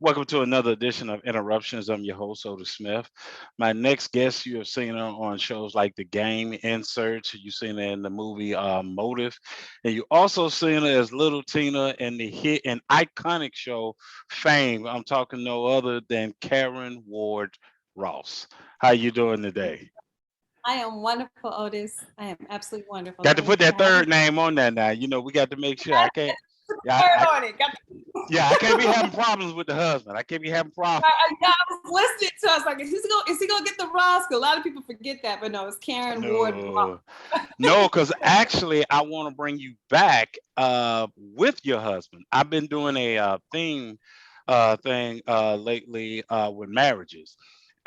Welcome to another edition of Interruptions. I'm your host, Otis Smith. My next guest, you have seen her on shows like The Game, Inserts. You've seen her in the movie Motive. And you also seen her as Little Tina in the hit and iconic show Fame. I'm talking no other than Karen Ward Ross. How you doing today? I am wonderful, Otis. I am absolutely wonderful. Got to Thank put you for that having me. third name on that now. We got to make sure I can't. Yeah, Third on it. yeah, I can't be having problems with the husband. I can't be having problems. I was listening to us like, is he gonna get the Ross? 'Cause a lot of people forget that, but no, it's Karen Ward Ross. No, no, because actually, I want to bring you back with your husband. I've been doing a theme thing lately with marriages,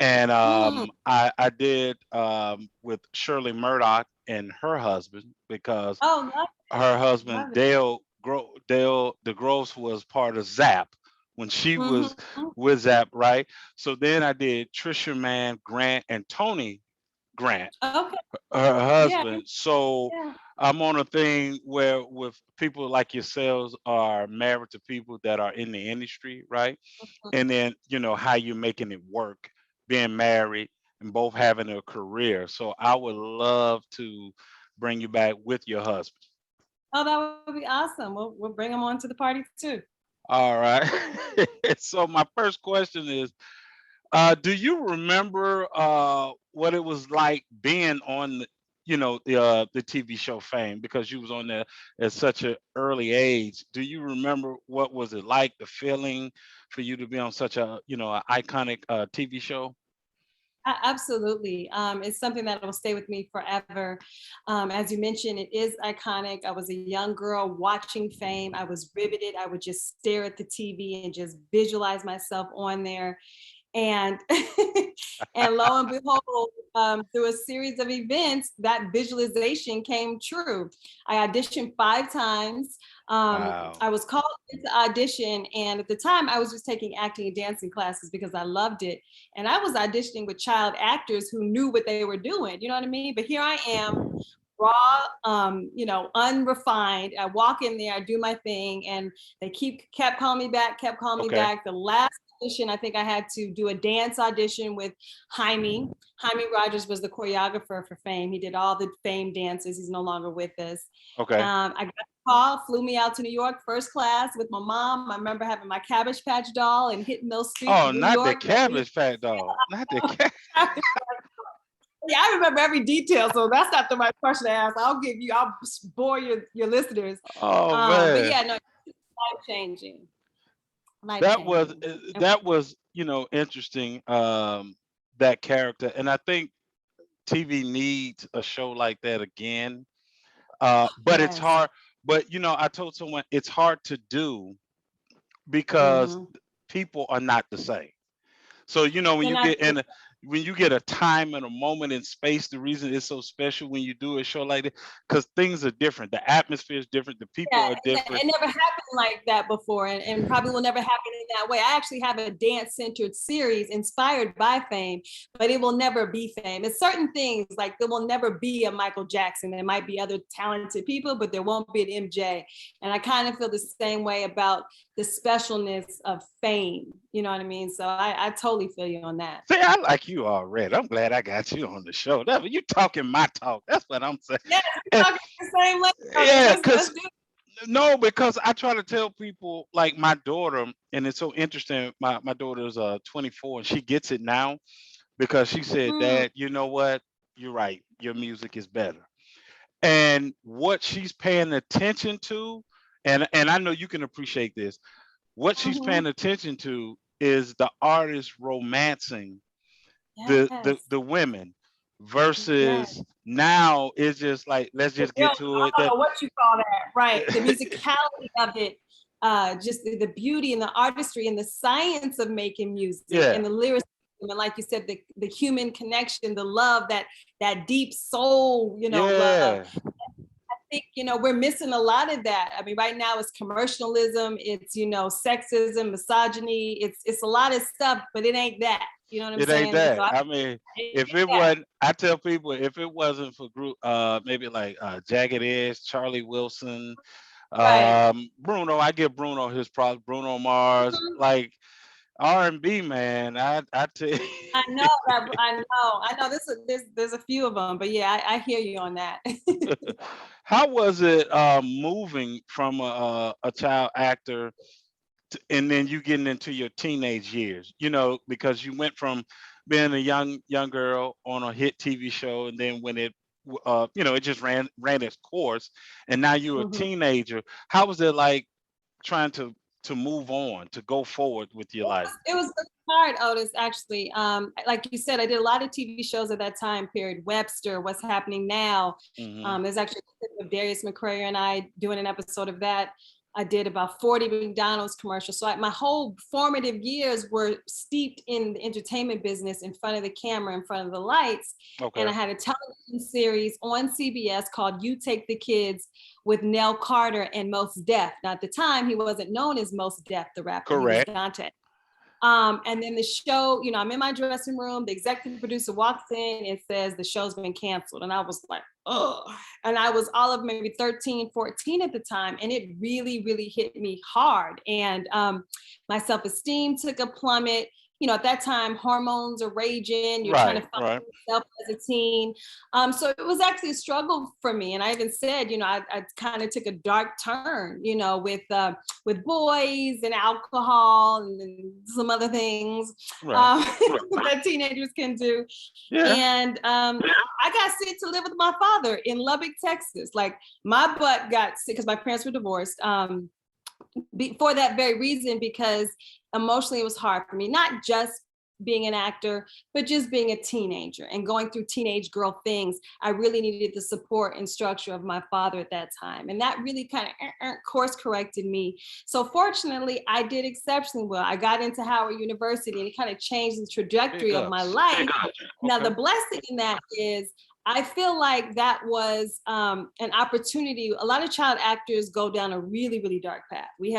and Mm. I did with Shirley Murdoch and her husband because Oh, love her it. husband Love it. Dale DeGrosse was part of Zap when she was Mm-hmm. with Zap, right? So then I did Trisha Mann, Grant, and Tony Grant, Okay. her Yeah. husband. So Yeah. I'm on a thing where with people like yourselves are married to people that are in the industry, right? And then how you're making it work, being married and both having a career. So I would love to bring you back with your husband. Oh, that would be awesome. We'll bring them on to the party too. All right. So my first question is, do you remember what it was like being on the TV show Fame because you was on there at such an early age? Do you remember what was it like, the feeling for you to be on such a an iconic TV show? Absolutely. It's something that will stay with me forever. As you mentioned, it is iconic. I was a young girl watching Fame. I was riveted. I would just stare at the TV and just visualize myself on there. And and lo and behold, through a series of events, that visualization came true. I auditioned 5 times. Wow. I was called into audition, and at the time, I was just taking acting and dancing classes because I loved it. And I was auditioning with child actors who knew what they were doing. You know what I mean? But here I am, raw, unrefined. I walk in there, I do my thing, and they kept calling me back, kept calling me Okay. back. The last audition, I think I had to do a dance audition with Jaime. Jaime Rogers was the choreographer for Fame. He did all the Fame dances. He's no longer with us. Okay. I got a call, flew me out to New York, first class with my mom. I remember having my Cabbage Patch doll and hitting those streets Oh, of New not the York. cabbage fat dog. Not the Yeah, I remember every detail, so that's not the right question to ask. I'll bore your listeners. Oh But man. yeah, no, life changing, life That was changing. And interesting, that character, and I think TV needs a show like that again. But it's yes, hard. But I told someone it's hard to do because mm-hmm. people are not the same. So when They're you not. get in, when you get a time and a moment in space, the reason it's so special when you do a show like that, because things are different. The atmosphere is different. The people Yeah, are different. it never happened like that before, and probably will never happen in that way. I actually have a dance centered series inspired by Fame, but it will never be Fame. It's certain things like there will never be a Michael Jackson. There might be other talented people, but there won't be an MJ. And I kind of feel the same way about the specialness of Fame. You know what I mean? So I totally feel you on that. See, I like you already. I'm glad I got you on the show. That you talking my talk. That's what I'm saying. Yes, we're talking the same language. Yeah, Let's because do it. no, because I try to tell people like my daughter, and it's so interesting. My daughter's 24 and she gets it now because she said, Mm, "Dad, you know what? You're right. Your music is better." And what she's paying attention to, and I know you can appreciate this. What she's mm-hmm. paying attention to is the artist romancing Yes. the women Yes. versus now it's just like let's The just real, get to I it. don't That know what you call that, right? The musicality of it, just the beauty and the artistry and the science of making music and yeah, the lyricism and like you said, the human connection, the love, that deep soul, love. yeah. I think we're missing a lot of that. I mean, right now it's commercialism, it's sexism, misogyny, it's a lot of stuff, but it ain't that. You know what I'm It ain't saying? So that. I mean, it if ain't it that. wasn't, I tell people if it wasn't for group, maybe like Jagged Edge, Charlie Wilson, Right. Bruno. I give Bruno his props. Bruno Mars, like R&B, man. I tell I know that. I know. I know. There's a few of them, but yeah, I hear you on that. How was it moving from a child actor and then you getting into your teenage years? You know, because you went from being a young girl on a hit TV show, and then when it you know, it just ran its course, and now you're a Mhm. teenager. How was it like trying to move on, to go forward with your life? It was hard, Otis, actually. Like you said, I did a lot of TV shows at that time period. Webster, What's Happening Now. Hmm. There's actually a clip of Darius McCrayer and I doing an episode of that. I did about 40 McDonald's commercials. So my whole formative years were steeped in the entertainment business, in front of the camera, in front of the lights. And I Okay. had a television series on CBS called You Take the Kids with Nell Carter and Mos Def. Now, at the time, he wasn't known as Mos Def, the rapper. He was Correct. Dante. And then the show, I'm in my dressing room. The executive producer walks in and says the show's been canceled. And I was like, oh. And I was all of maybe 13, 14 at the time. And it really, really hit me hard. And my self esteem took a plummet. At that time, hormones are raging. You're trying to Right. find Right. yourself as a teen. So it was actually a struggle for me. And I even said, I kind of took a dark turn, with boys and alcohol and some other things Right. that teenagers can do. Yeah. And I got sent to live with my father in Lubbock, Texas. Like my butt got sick because my parents were divorced. For that very reason, because emotionally it was hard for me, not just being an actor, but just being a teenager and going through teenage girl things. I really needed the support and structure of my father at that time. And that really kind of course corrected me. So fortunately, I did exceptionally well. I got into Howard University and it kind of changed the Big trajectory of my ups. life. Now, the Okay. blessing in that is I feel like that was an opportunity. A lot of child actors go down a really, really dark path. We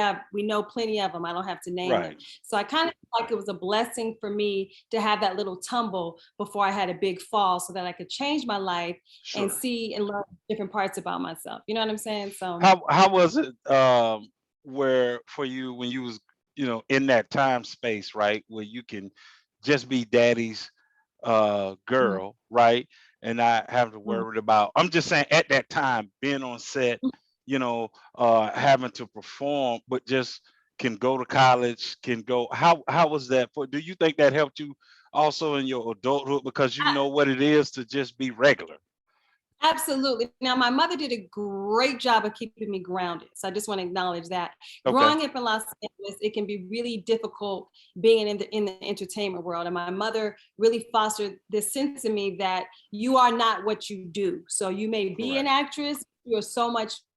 know plenty of them. I don't have to name them. Right. So I kind of feel like it was a blessing for me to have that little tumble before I had a big fall, so that I could change my life and Sure. see and learn different parts about myself. You know what I'm saying? So How was it where for you when you was, in that time space, right, where you can just be daddy's mhm, girl, right? And not have to mhm. worry about, I'm just saying, at that time being on set, having to perform, but just can go to college, can go, how was that for, do you think that helped you also in your adulthood, because you know what it is to just be regular? Absolutely. Now, my mother did a great job of keeping me grounded. So I just want to acknowledge that. Okay. Growing up in Los Angeles, it can be really difficult being in the entertainment world. And my mother really fostered this sense in me that you are not what you do. So you may be an Correct. actress,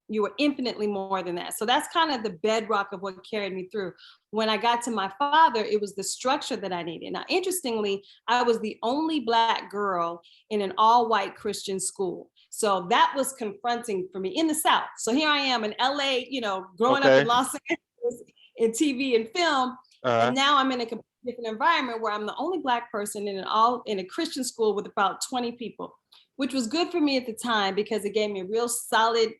you are infinitely more than that. So that's kind of the bedrock of what carried me through. When I got to my father, it was the structure that I needed. Now, interestingly, I was the only Black girl in an all white Christian school. So that was confronting for me in the South. So here I am in LA, growing up in Okay. Los Angeles in TV and film. And Uh, now I'm in a completely different environment where I'm the only Black person in a Christian school with about 20 people, which was good for me at the time because it gave me a real solid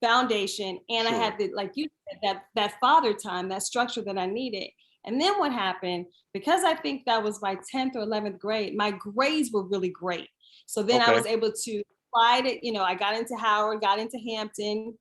foundation. And I sure. had like you said, that father time, that structure that I needed. And then what happened, because I think that was my 10th or 11th grade, my grades were really great. So then I Okay. was able to apply it. I got into Howard, got into Hampton,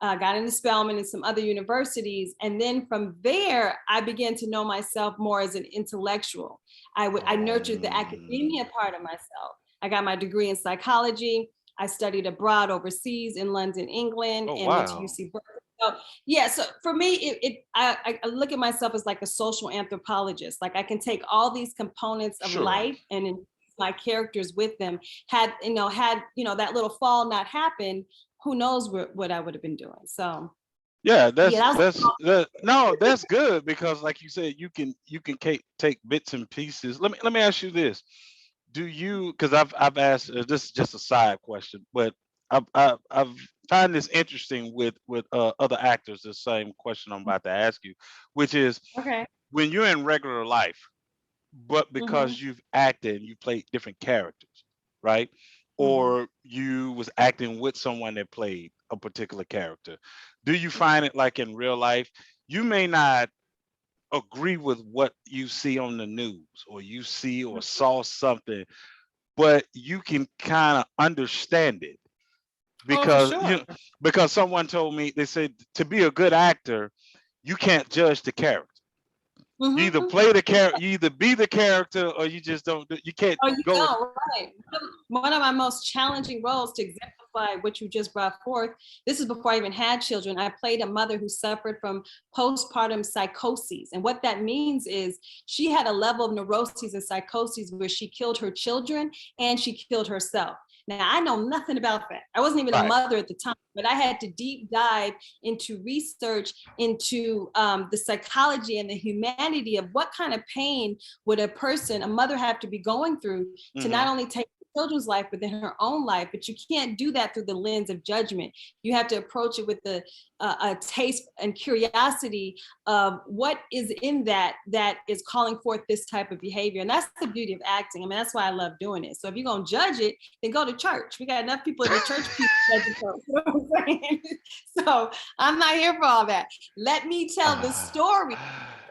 got into Spelman and some other universities. And then from there, I began to know myself more as an intellectual. I nurtured the academia Um, part of myself. I got my degree in psychology. I studied abroad overseas in London, England, oh and went to wow. UC Berkeley. So yeah, so for me, I look at myself as like a social anthropologist. Like I can take all these components of Sure. life and my characters with them. Had that little fall not happened, who knows what I would have been doing. So Yeah, yeah, that was no, that's good because like you said, you can take bits and pieces. Let me ask you this. Do you, because I've asked, this is just a side question, but I've find this interesting with other actors, the same question I'm about to ask you, which is okay. when you're in regular life, but Mm-hmm, because you've acted and you played different characters, right? mm-hmm. Or you was acting with someone that played a particular character. Do you find it like in real life, you may not agree with what you see on the news, or you see or saw something, but you can kind of understand it Oh, for because sure. because someone told me, they said to be a good actor, you can't judge the character. You either Mm-hmm. play the character, you either be the character, or you just don't. You can't Oh, you go. don't, right. One of my most challenging roles to exemplify what you just brought forth, this is before I even had children. I played a mother who suffered from postpartum psychoses. And what that means is she had a level of neuroses and psychoses where she killed her children and she killed herself. Now, I know nothing about that. I wasn't even a Right. mother at the time, but I had to deep dive into research into the psychology and the humanity of what kind of pain would a mother have to be going through to Hmm. not only take children's life but then her own life. But you can't do that through the lens of judgment. You have to approach it with a taste and curiosity of what is in that is calling forth this type of behavior. And that's the beauty of acting. I mean, that's why I love doing it. So if you're going to judge it, then go to church. We got enough people in the church people judging folks. You know what I'm saying? So I'm not here for all that. Let me tell the story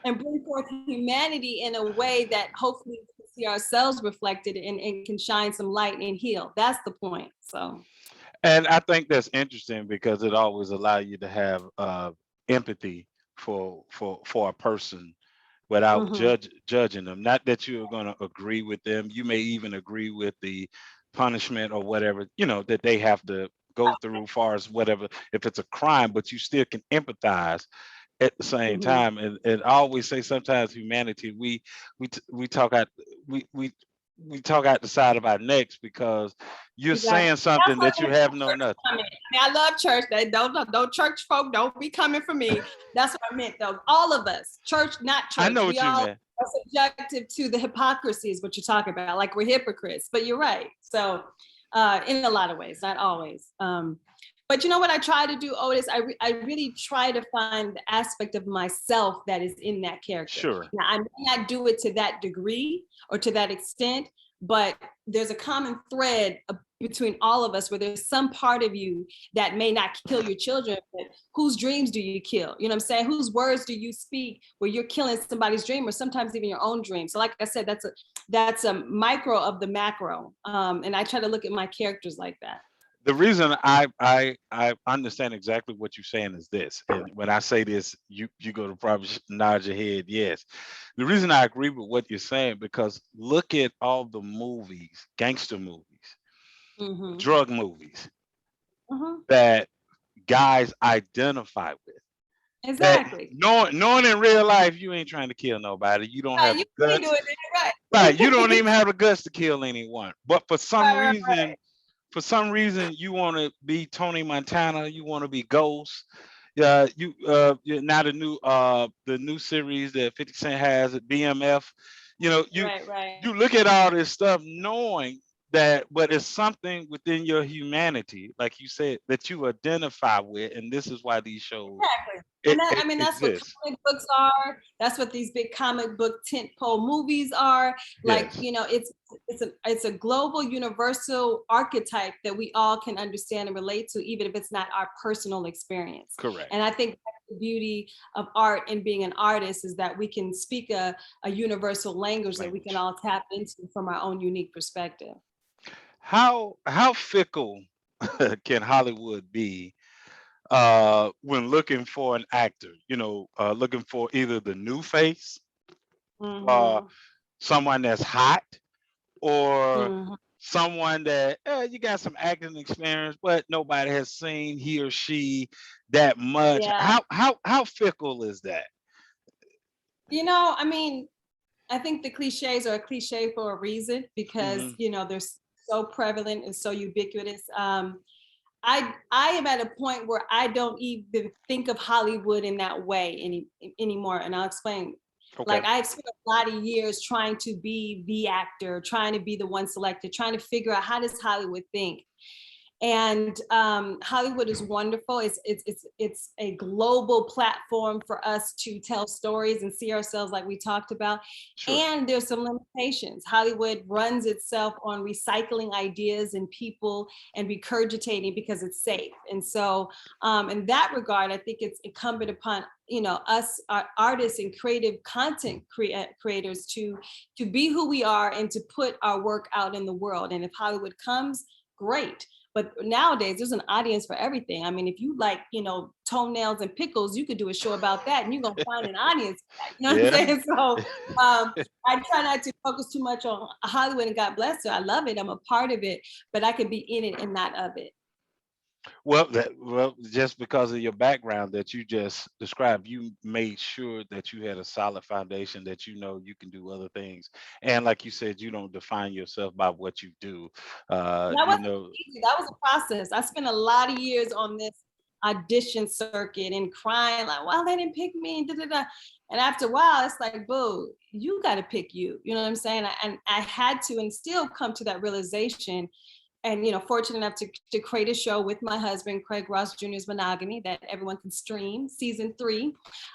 and bring forth humanity in a way that hopefully we can see ourselves reflected and can shine some light and heal. That's the point. So And I think that's interesting because it always allows you to have empathy for a person without mhm, judging them. Not that you're going to agree with them. You may even agree with the punishment or whatever, that they have to go through, far as whatever, if it's a crime, but you still can empathize at the same mhm. time. And I always say sometimes humanity, we talk out, we we talk out the side of our necks because you're Exactly. saying That's something why that you have no church nothing. coming. I mean, I love church. They don't church folk don't be coming for me. That's what I meant though. All of us, church, not I church. know We what you all meant. are subjective to the hypocrisy is what you're talking about. Like we're hypocrites, but you're right. So in a lot of ways, not always. But you know what I try to do, Otis? I really try to find the aspect of myself that is in that character. Sure. Now, I may not do it to that degree or to that extent, but there's a common thread between all of us where there's some part of you that may not kill your children, but whose dreams do you kill? You know what I'm saying? Whose words do you speak where you're killing somebody's dream or sometimes even your own dream? So like I said, that's a micro of the macro. And I try to look at my characters like that. The reason I understand exactly what you're saying is this, and when I say this, you go to probably nod your head yes. The reason I agree with what you're saying, because look at all the movies, gangster movies, Mm-hmm. drug movies Mm-hmm. that guys identify with. That Exactly. knowing in real life you ain't trying to kill nobody, you don't have Right, the you ain't guts. doing it right. Right, you don't even have the guts to kill anyone. But Right, right, for some reason you want to be Tony Montana, you want to be Ghost. Now the new series that 50 Cent has at BMF, you know, you right, right. you look at all this stuff knowing that, but it's something within your humanity, like you said, that you identify with, and this is why these shows Exactly. And that, I mean, that's what exist. comic books are. That's what these big comic book tentpole movies are. Like, Yes, you know, it's a global universal archetype that we all can understand and relate to, even if it's not our personal experience. correct. And I think that's the beauty of art and being an artist is that we can speak a universal language that we can Language. all tap into from our own unique perspective. How fickle can Hollywood be when looking for an actor? Looking for either the new face, uh, Mm-hmm. someone that's hot, or Mm-hmm. someone that you got some acting experience, but nobody has seen he or she that much. Yeah. How fickle is that? You know, I mean, I think the cliches are a cliche for a reason because Hmm. you know they're so prevalent and so ubiquitous. I am at a point where I don't even think of Hollywood in that way anymore, and I'll explain. Okay. Like I've spent a lot of years trying to be the actor, trying to be the one selected, trying to figure out how does Hollywood think. And Hollywood is wonderful. It's a global platform for us to tell stories and see ourselves like we talked about. Sure. And there's some limitations. Hollywood runs itself on recycling ideas and people and regurgitating because it's safe. And so, in that regard, I think it's incumbent upon us, our artists and creative content creators, to be who we are and to put our work out in the world. And if Hollywood comes, great. But nowadays, there's an audience for everything. I mean, if you like, toenails and pickles, you could do a show about that, and you're gonna find an audience for that. You know what I'm Yeah. saying? So I try not to focus too much on Hollywood, and God bless her. I love it. I'm a part of it, but I could be in it and not of it. Well, just because of your background that you just described, you made sure that you had a solid foundation that you can do other things. And like you said, you don't define yourself by what you do. That You wasn't know, easy. That was a process. I spent a lot of years on this audition circuit and crying like, "Well, they didn't pick me." Da, da, da. And after a while, it's like, "Boo, you got to pick you." You know what I'm saying? And I had to, and still come to that realization. And fortunate enough to create a show with my husband, Craig Ross Jr.'s Monogamy, that everyone can stream season 3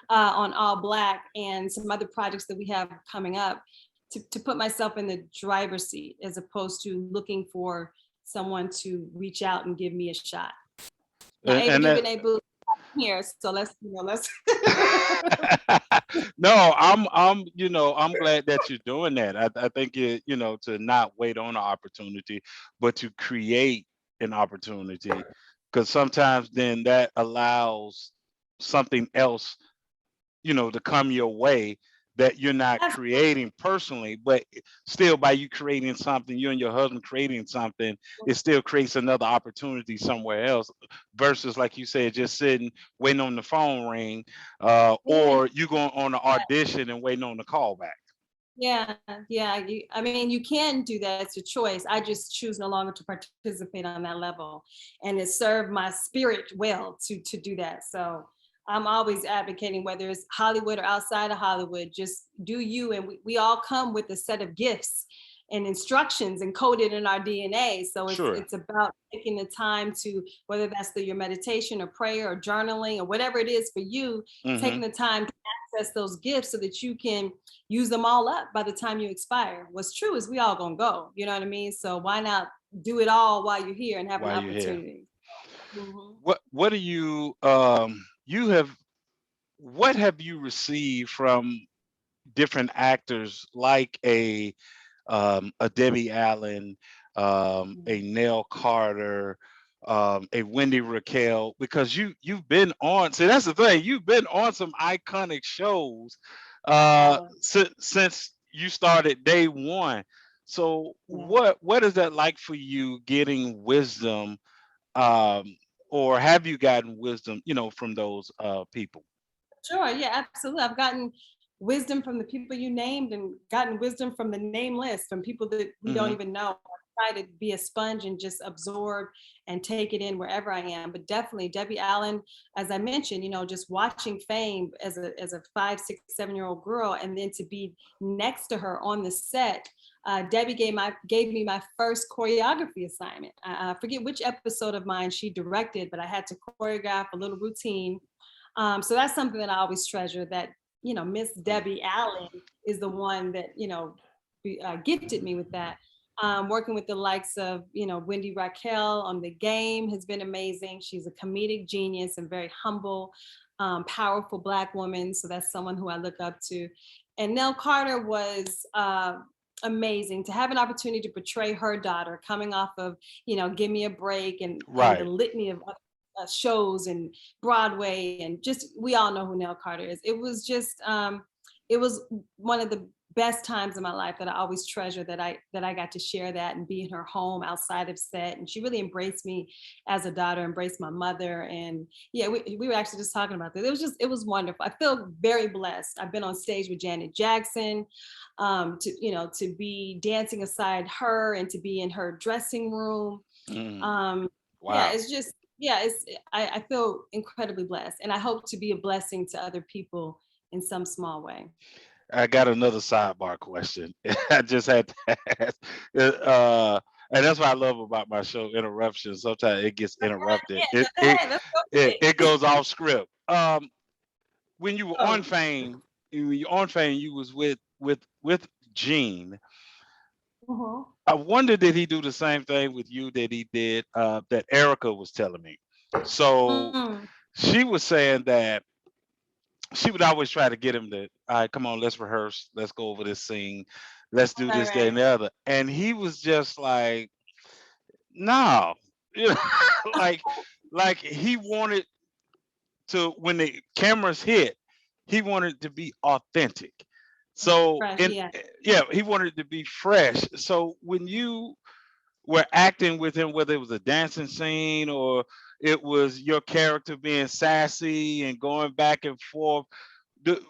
on All Black, and some other projects that we have coming up, to put myself in the driver's seat as opposed to looking for someone to reach out and give me a shot. Now, A and Boogie that, Renee Boo here, so let's. no, I'm glad that you're doing that. I think to not wait on an opportunity, but to create an opportunity, because sometimes then that allows something else to come your way that you're not creating personally, but still by you creating something, you and your husband creating something, it still creates another opportunity somewhere else, versus like you said, just sitting waiting on the phone ring, Yeah, or you going on an audition and waiting on the call back. yeah, yeah. I mean, you can do that. It's a choice. I just choose no longer to participate on that level, and it served my spirit well to do that. So I'm always advocating, whether it's Hollywood or outside of Hollywood, just do you. And we all come with a set of gifts and instructions encoded in our DNA. So it's Sure. it's about taking the time to, whether that's through your meditation or prayer or journaling or whatever it is for you, taking Hmm. the time to access those gifts so that you can use them all up by the time you expire. What's true is we all gonna go. You know what I mean? So why not do it all while you're here and have an While you're here, opportunity? Mhm. what do you have what have you received from different actors like a Debbie Allen, a Nell Carter, a Wendy Raquel, because you've been on. See, that's the thing. You've been on some iconic shows Wow. since you started day one. So Yeah. what is that like for you getting wisdom, um, or have you gotten wisdom, from those people? Sure, yeah, absolutely. I've gotten wisdom from the people you named and gotten wisdom from the nameless, from people that we don't Hmm. even know. I try to be a sponge and just absorb and take it in wherever I am. But definitely Debbie Allen, as I mentioned, just watching Fame as a 5, 6, 7-year-old girl, and then to be next to her on the set. Debbie gave me my first choreography assignment. I forget which episode of mine she directed, but I had to choreograph a little routine. So that's something that I always treasure, that, Miss Debbie Allen is the one that, gifted me with that. Working with the likes of, Wendy Raquel on The Game has been amazing. She's a comedic genius and very humble, powerful Black woman. So that's someone who I look up to. And Nell Carter was amazing to have an opportunity to portray her daughter coming off of, Give Me a Break, and the Right. litany of shows and Broadway, and just, we all know who Nell Carter is. It was one of the best times in my life that I always treasure, that I got to share that and be in her home outside of set. And she really embraced me as a daughter, embraced my mother. And yeah, we were actually just talking about this. It was wonderful. I feel very blessed. I've been on stage with Janet Jackson, to be dancing aside her and to be in her dressing room. Mm. um, yeah, Wow. it's just, yeah, I feel incredibly blessed, and I hope to be a blessing to other people in some small way. I got another sidebar question. I just had to ask. Uh, And that's what I love about my show, interruptions. Sometimes it gets interrupted. Yeah, hey, let's go with it. It goes off script. When you were on Oh, Fame, you was with Gene. uh-huh. I wonder did he do the same thing with you that he did that Erica was telling me. So Mm, she was saying that she would always try to get him to, all right, come on, let's rehearse, let's go over this scene, let's do right, this, that, and right. the other. And he was just like, no, you know, like like he wanted to when the cameras hit, he wanted to be authentic. So Fresh, and yeah. yeah, he wanted to be fresh. So when you were acting with him, whether it was a dancing scene or it was your character being sassy and going back and forth,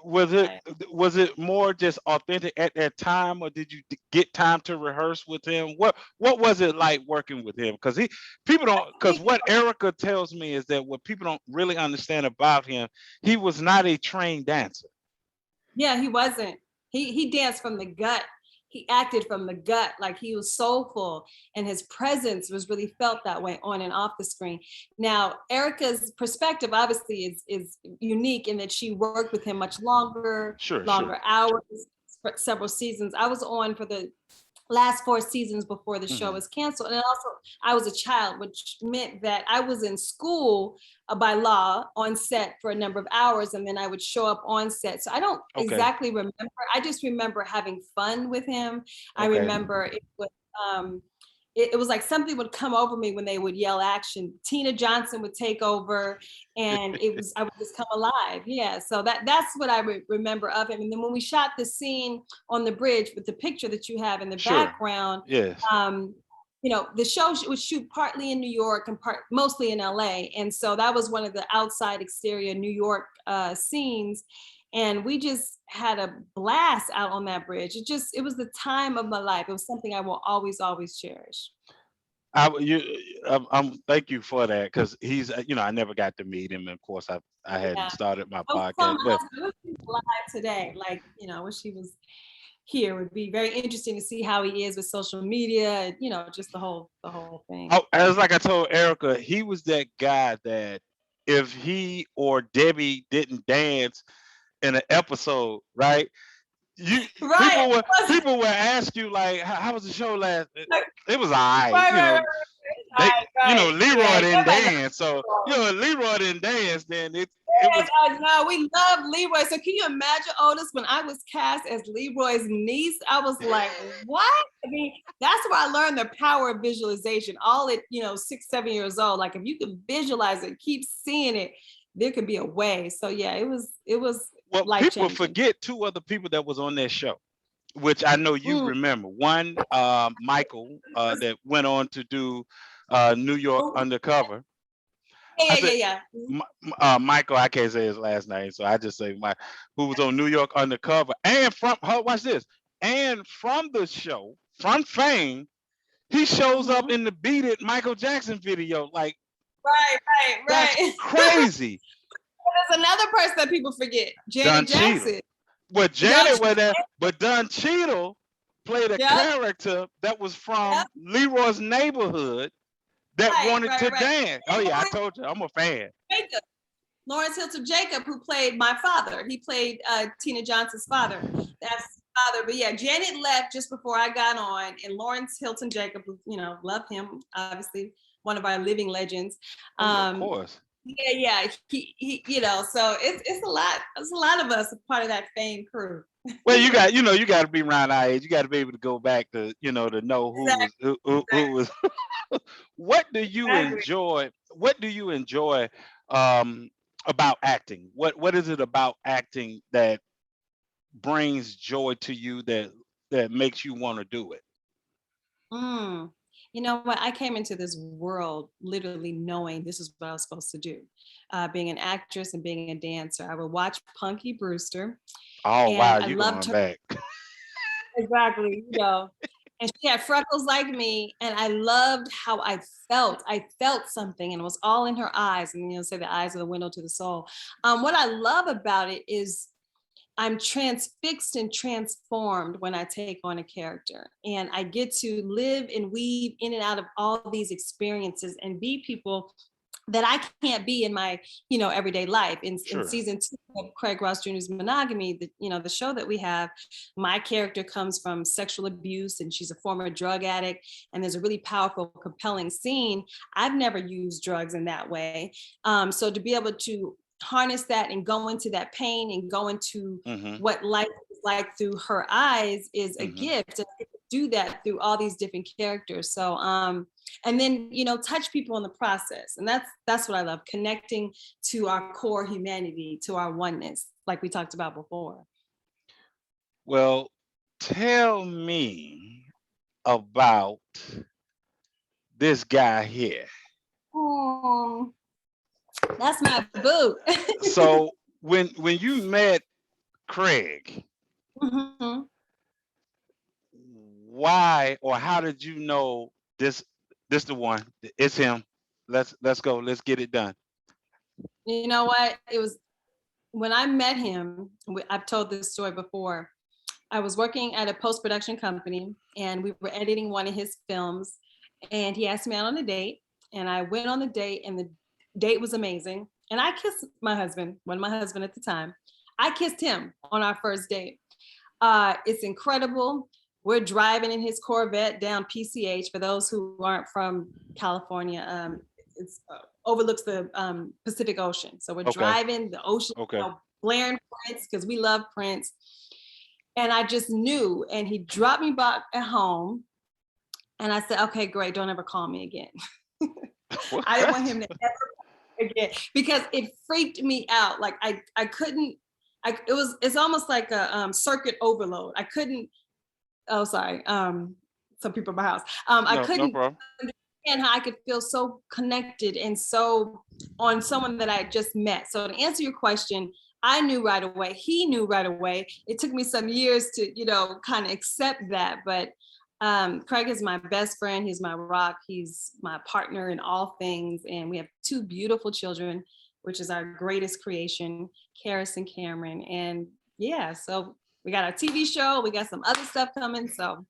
was it Right. more just authentic at that time, or did you get time to rehearse with him? What was it like working with him? Because people don't, because what Erica tells me is that what people don't really understand about him, he was not a trained dancer. Yeah, he wasn't. He danced from the gut. He acted from the gut, like he was soulful, and his presence was really felt that way on and off the screen. Now, Erica's perspective obviously is unique in that she worked with him much longer, Sure, sure. longer hours, for several seasons. I was on for the last 4 seasons before the show Hmm. was canceled. And also, I was a child, which meant that I was in school by law on set for a number of hours, and then I would show up on set. So I don't Okay, exactly remember. I just remember having fun with him. I okay. remember um, it was like something would come over me when they would yell action. Tina Johnson would take over, and I would just come alive. Yeah, so that's what I remember of him. And then when we shot the scene on the bridge with the picture that you have in the Sure. background, Yes. um, the show would shoot partly in New York and mostly in LA, and so that was one of the outside exterior New York scenes. And we just had a blast out on that bridge. It was the time of my life. It was something I will always, always cherish. You, thank you for that because he's, I never got to meet him. And of course, I hadn't Yeah. started my I was podcast, telling my but husband, I wish he was alive today. Like, I wish he was here. It would be very interesting to see how he is with social media and, just the whole thing. as like I told Erica, he was that guy that if he or Debbie didn't dance in an episode, right? You Right. people will ask you like, how was the show last? Right, It was alright, right, right, they, right, right. Leroy Right. didn't Everybody dance, so loves Leroy didn't dance, then it Yes, was I know. We love Leroy. So can you imagine, Otis, when I was cast as Leroy's niece, I was like, what? I mean, that's where I learned the power of visualization. All at, 6, 7 years old. Like if you can visualize it, keep seeing it, there could be a way. So yeah, it was well. life People changing. forget two other people that was on that show, which I know you Mm. remember. One, Michael, that went on to do New York Oh, Undercover. I yeah, yeah, said, yeah, yeah. Michael, I can't say his last name, so I just say Mike, who was on New York Undercover, and watch this, and from the show, from Fame, he shows up Mm-hmm. in the Beat It Michael Jackson video. Like Right, right, that's right. crazy. There's another person that people forget, Don Janet Cheadle. Jackson. Well, Don, Janet was there, but Don Cheadle played a yep, character that was yep, from Leroy's neighborhood that right, wanted right, to right. dance. Oh yeah, I told you, I'm a fan. Lawrence Hilton Jacob, who played my father. He played Tina Johnson's father. That's his father. But yeah, Janet left just before I got on, and Lawrence Hilton Jacob, love him, obviously one of our living legends. Oh yeah, of Um, course. yeah, yeah, so it's a lot. It's a lot of us a part of that Fame crew. Well, you got to be around our age. You got to be able to go back to, to know who Exactly. was who was. What do you Exactly. enjoy? What do you enjoy um, about acting? What is it about acting that brings joy to you that makes you want to do it? Mm. You know what? I came into this world literally knowing this is what I was supposed to do, being an actress and being a dancer. I would watch Punky Brewster, Oh and wow, I you loved going her back? exactly. And she had freckles like me, and I loved how I felt. I felt something, and it was all in her eyes. And say the eyes are the window to the soul. What I love about it is I'm transfixed and transformed when I take on a character. And I get to live and weave in and out of all these experiences and be people that I can't be in my, everyday life. In Sure. season 2 of Craig Ross Jr.'s Monogamy, the show that we have, my character comes from sexual abuse and she's a former drug addict. And there's a really powerful, compelling scene. I've never used drugs in that way. So to be able to harness that and go into that pain and go into Mm-hmm. what life is like through her eyes is a Mm-hmm. gift. And I get to do that through all these different characters. So and then touch people in the process, and that's what I love, connecting to our core humanity, to our oneness, like we talked about before. Well, tell me about this guy here. Oh, that's my boo. So when you met Craig, Mhm. why or how did you know this the one? It's him. Let's go. Let's get it done. You know what, it was when I met him. I've told this story before. I was working at a post-production company and we were editing one of his films, and he asked me out on a date, and I went on the date, and the date was amazing. And I kissed my husband at the time. I kissed him on our first date. It's incredible. We're driving in his Corvette down PCH. For those who aren't from California, it's overlooks the Pacific Ocean. So we're Okay. driving the ocean, Okay. blaring Prince because we love Prince. And I just knew. And he dropped me back at home. And I said, okay, great. Don't ever call me again. I didn't want him to ever again because it freaked me out. Like I couldn't. It's almost like a circuit overload. I couldn't. Oh, sorry. Some people in my house. I No, no couldn't problem. understand how I could feel so connected and so on someone that I just met. So to answer your question, I knew right away. He knew right away. It took me some years to, kind of accept that. But Craig is my best friend. He's my rock. He's my partner in all things. And we have 2 beautiful children, which is our greatest creation, Karis and Cameron. And yeah, so we got our TV show. We got some other stuff coming. So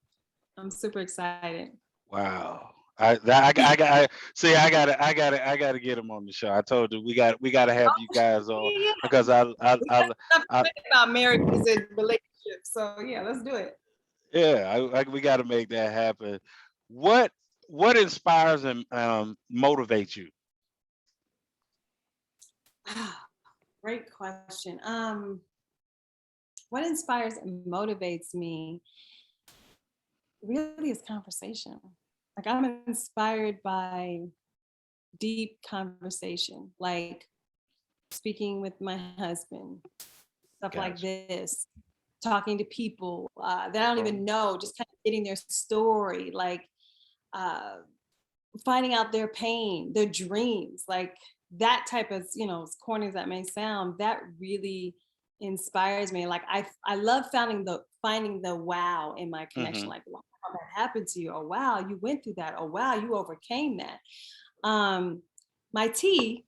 I'm super excited. Wow. I got see. I gotta get him on the show. I told you we gotta have you guys on Yeah, because we got stuff to I say about marriages and relationships. So yeah, let's do it. yeah. We got to make that happen. What what inspires and motivates you? Great question. What inspires and motivates me really is conversation. Like I'm inspired by deep conversation, like speaking with my husband, stuff like Gotcha. this, talking to people that I don't Okay. even know, just kind of getting their story, like uh, finding out their pain, their dreams, like that type of, as corny as that may sound, that really inspires me. Like I love finding the wow in my connection. Mm-hmm. Like, wow, that happened to you. Oh wow, you went through that. Oh wow, you overcame that. Um, my tea,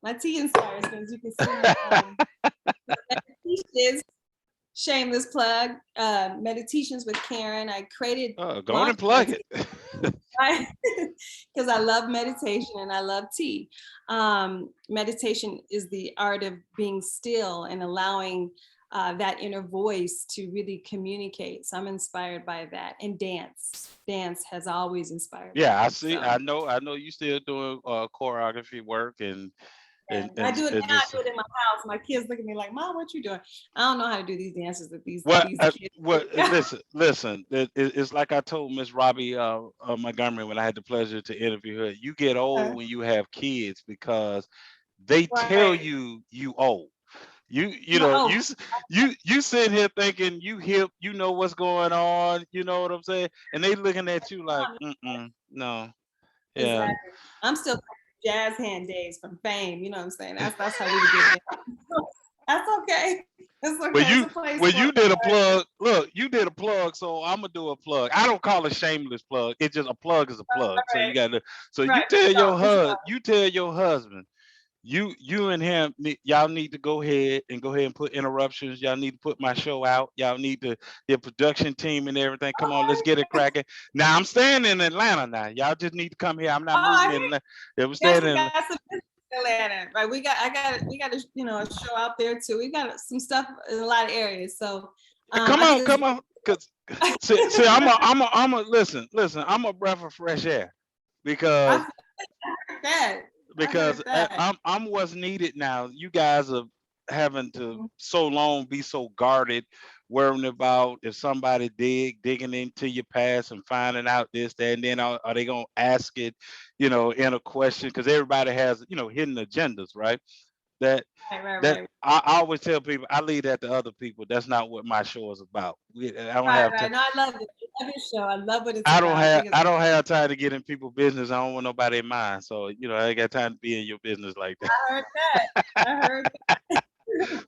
my tea inspires me, as you can see. Meditations, shameless plug. Meditations with Caryn. I created Oh, go on long and plug it. right? Because I love meditation and I love tea. Meditation is the art of being still and allowing that inner voice to really communicate. So I'm inspired by that. And dance has always inspired Yeah, me. I see. So I know you still doing choreography work yeah, I do it and now. I just do it in my house. My kids look at me like, "Mom, what you doing?" I don't know how to do these dances that what these kids do. listen. It's like I told Miss Robbie Montgomery when I had the pleasure to interview her. You get old when you have kids because they tell Right. you old. You No, know oh, you sitting here thinking you hip, you know what's going on, you know what I'm saying, and they looking at you like, no, yeah, exactly. I'm still jazz hand days from Fame. You know what I'm saying? That's how we would get down. That's okay. It's well okay. It's you a place well for you did a plug. Look, you did a plug, so I'm gonna do a plug. I don't call it shameless plug. It's just a plug is a plug. So you right, gotta. So right. For sure, for sure. you tell your husband you and him, y'all need to go ahead and put interruptions. Y'all need to put my show out. Y'all need to the production team and everything. Come on, let's get it Okay. cracking. Now I'm staying in Atlanta now. Y'all just need to come here. I'm not Oh, moving I in hear Atlanta. Yeah, we're you. Yes, staying we in. got some business in Atlanta, right? We got a a show out there too. We got some stuff in a lot of areas. So Come I on, think it's come on. Cause see, I'm a listen. I'm a breath of fresh air I because heard that. I heard that. I'm what's needed now. You guys are having to so long be so guarded, worrying about if somebody digging into your past and finding out this, that, and then are they gonna ask it, in a question? Because everybody has, hidden agendas, right? That Right, right, that right. I always tell people I leave that to other people. That's not what my show is about. I don't Right, have to. right. No, I love it. I love your show. I love what it's about. I think it's I don't have time to get in people's business. I don't want nobody in mine. So, I ain't got time to be in your business like that. I heard that. I heard that.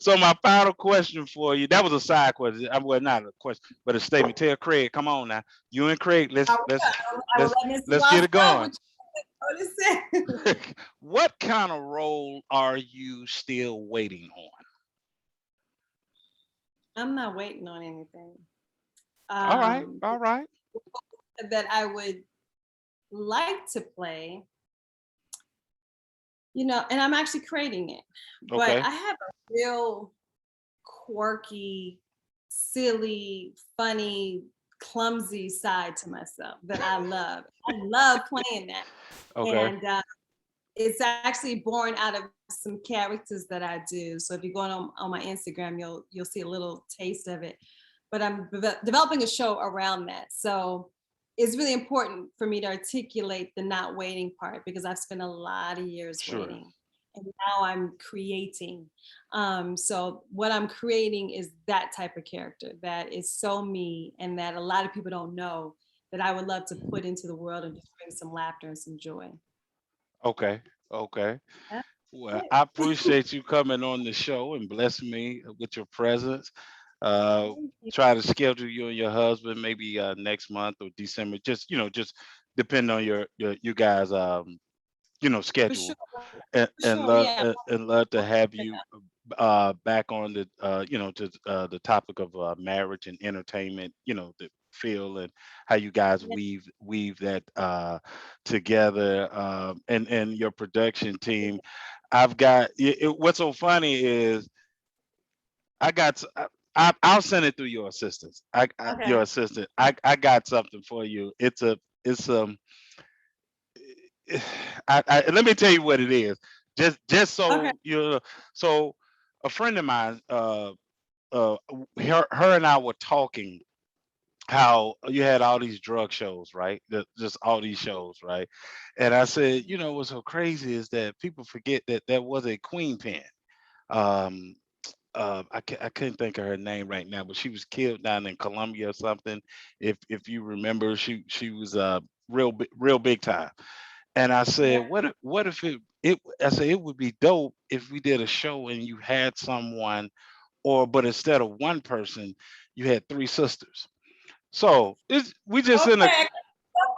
So my final question for you, that was a side question. Well, not a question, but a statement. Tell Craig, come on now. You and Craig, I will. I will let's let Mr. let's get Ross it know going. what you noticed. What kind of role are you still waiting on? I'm not waiting on anything. All right, Um, all right. that I would like to play, and I'm actually creating it. But Okay, I have a real quirky, silly, funny, clumsy side to myself that I love. I love playing that. okay. And it's actually born out of some characters that I do. So if you go on my Instagram, you'll see a little taste of it. But I'm developing a show around that. So it's really important for me to articulate the not waiting part because I've spent a lot of years Sure. waiting. And now I'm creating. So what I'm creating is that type of character that is so me and that a lot of people don't know that I would love to put into the world and just bring some laughter and some joy. Okay, okay. That's Well, it. I appreciate you coming on the show and blessing me with your presence. Uh, Thank you. Try to schedule you and your husband maybe next month or December. Just depend on you guys For sure. schedule, For sure. Yeah. and love to have you back on the to the topic of marriage and entertainment. The feel and how you guys weave that together, and your production team. I've got what's so funny is I got I'll send it through your assistants. Your Okay. assistant. I got something for you. It's let me tell you what it is. Just Okay. so you know. So a friend of mine, uh, her and I were talking how you had all these drug shows, right? Just all these shows, right? And I said, what's so crazy is that people forget that there was a queen pen. Um, I couldn't think of her name right now, but she was killed down in Colombia or something. If you remember, she was real big time. And I said, Yeah. what if it I said it would be dope if we did a show and you had someone, but instead of one person, you had three sisters. So we just in a Okay.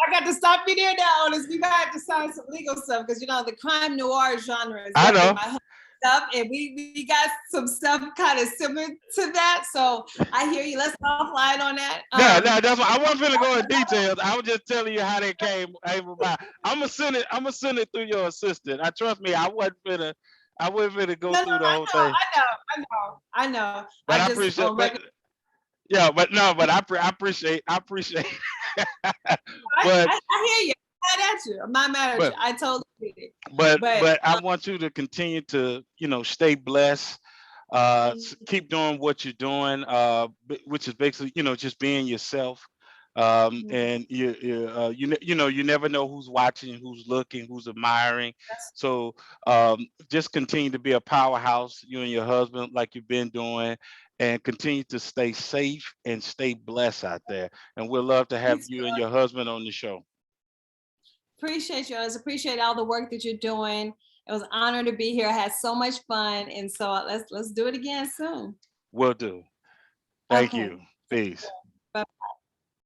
I got to stop you there now, Otis. We got to sign some legal stuff because the crime noir genre is I definitely know. my stuff, and we got some stuff kind of similar to that. So I hear you. Let's offline on that. No, no, that's why I wasn't finna go in details. I was just telling you how they came about. I'm gonna send it through your assistant. I trust me, I wasn't finna go No, no, through the whole thing. I know. But I I just appreciate on but regular. yeah, but no, but I appreciate but I hear you. I'm mad at you. I'm not mad at but you. I totally get it. But but I want you to continue to stay blessed, keep doing what you're doing, which is basically just being yourself, and you never know who's watching, who's looking, who's admiring. that's So just continue to be a powerhouse, you and your husband, like you've been doing, and continue to stay safe and stay blessed out there, and we'd love to have you you and your husband on the show. appreciate you. I just appreciate all the work that you're doing. It was an honor to be here. I had so much fun, and so let's do it again soon. Will do. Thank Okay. you. Peace.